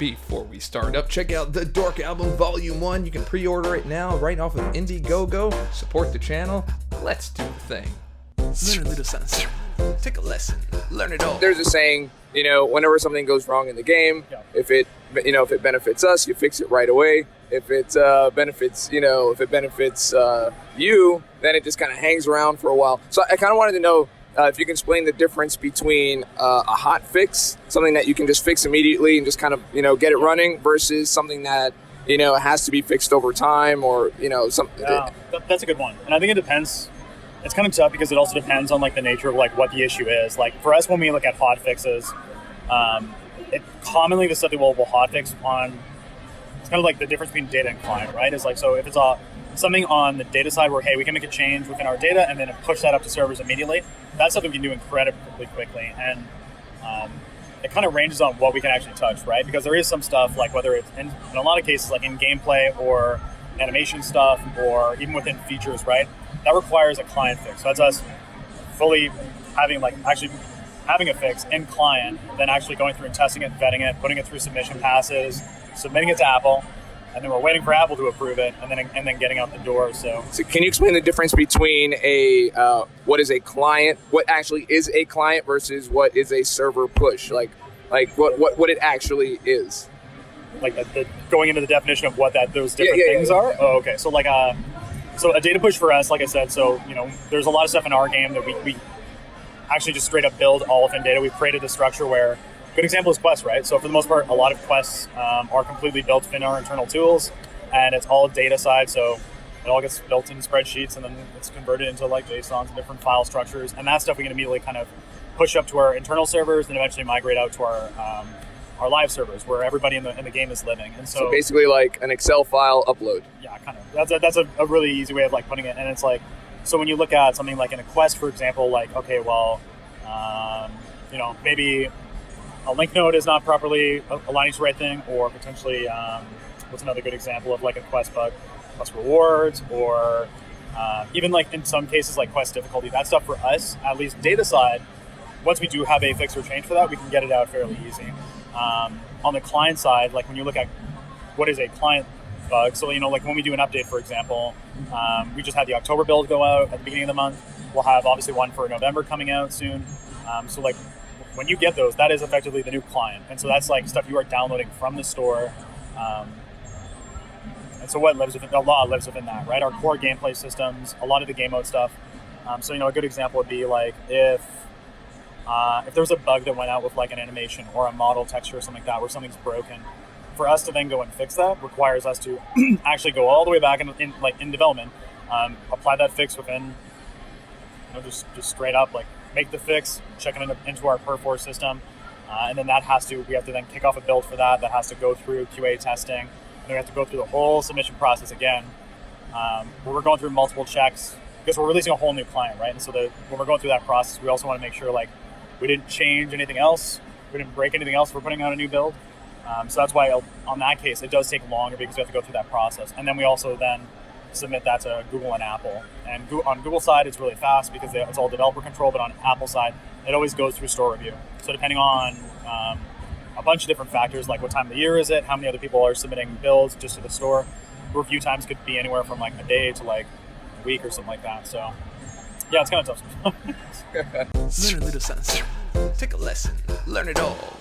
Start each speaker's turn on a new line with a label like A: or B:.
A: Before we start up, check out the Dork Album Volume 1. You can pre-order it now right off of Indiegogo. Support the channel. Let's do the thing. Learn a little something. Take a lesson. Learn it all.
B: There's a saying, whenever something goes wrong in the game, if it benefits us, you fix it right away. If it benefits you, then it just kind of hangs around for a while. So I kind of wanted to know if you can explain the difference between a hot fix, something that you can just fix immediately and just kind of, get it running, versus something that, has to be fixed over time, or, something.
C: Yeah, that's a good one. And I think it depends. It's kind of tough because it also depends on the nature of what the issue is. For us, when we look at hot fixes, it commonly the stuff that we'll hotfix on, it's kind of the difference between data and client, right? Is so if it's something on the data side where, hey, we can make a change within our data and then push that up to servers immediately, that's something we can do incredibly quickly. And it kind of ranges on what we can actually touch, right? Because there is some stuff, whether it's in a lot of cases, in gameplay or animation stuff, or even within features, right? That requires a client fix. So that's us fully having actually having a fix in client, then actually going through and testing it, vetting it, putting it through submission passes, submitting it to Apple, and then we're waiting for Apple to approve it, and then getting out the door. So
B: can you explain the difference between what is a client, what actually is a client, versus what is a server push? What it actually is.
C: Going into the definition of what those different things are. Oh, okay. So so a data push for us, like I said, there's a lot of stuff in our game that we actually just straight up build all within data. We've created a structure where, good example is quests, right? So for the most part, a lot of quests are completely built within our internal tools, and it's all data side. So it all gets built in spreadsheets, and then it's converted into JSONs and different file structures. And that stuff we can immediately kind of push up to our internal servers, and eventually migrate out to our live servers where everybody in the game is living. And so
B: basically an Excel file upload.
C: Yeah, kind of. That's a really easy way of putting it. And it's so when you look at something in a quest, for example, okay, well, maybe a link node is not properly aligning to the right thing, or potentially, what's another good example of a quest bug? Quest rewards, or even in some cases quest difficulty. That stuff for us, at least data side, once we do have a fix or change for that, we can get it out fairly easy. On the client side, when you look at what is a client bug, so when we do an update, for example, we just had the October build go out at the beginning of the month. We'll have obviously one for November coming out soon. So when you get those, that is effectively the new client, and so that's stuff you are downloading from the store. And so what lives within, a lot lives within that, right? Our core gameplay systems, a lot of the game mode stuff. So a good example would be if there was a bug that went out with an animation or a model texture or something like that, where something's broken, for us to then go and fix that requires us to actually go all the way back in development, apply that fix within, just straight up make the fix, check it into our Perfor system, and then we have to then kick off a build for that has to go through QA testing, and then we have to go through the whole submission process again, where we're going through multiple checks, because we're releasing a whole new client, right? And so when we're going through that process, we also want to make sure we didn't change anything else, we didn't break anything else if we're putting out a new build. So that's why on that case, it does take longer, because we have to go through that process. And then we also then submit that to Google and Apple. And on Google side, it's really fast because it's all developer control, but on Apple side, it always goes through store review. So depending on a bunch of different factors, what time of the year is it, how many other people are submitting builds just to the store, review times could be anywhere from a day to a week or something like that. So yeah, it's kind of tough.
A: Learn a little something. Take a lesson. Learn it all.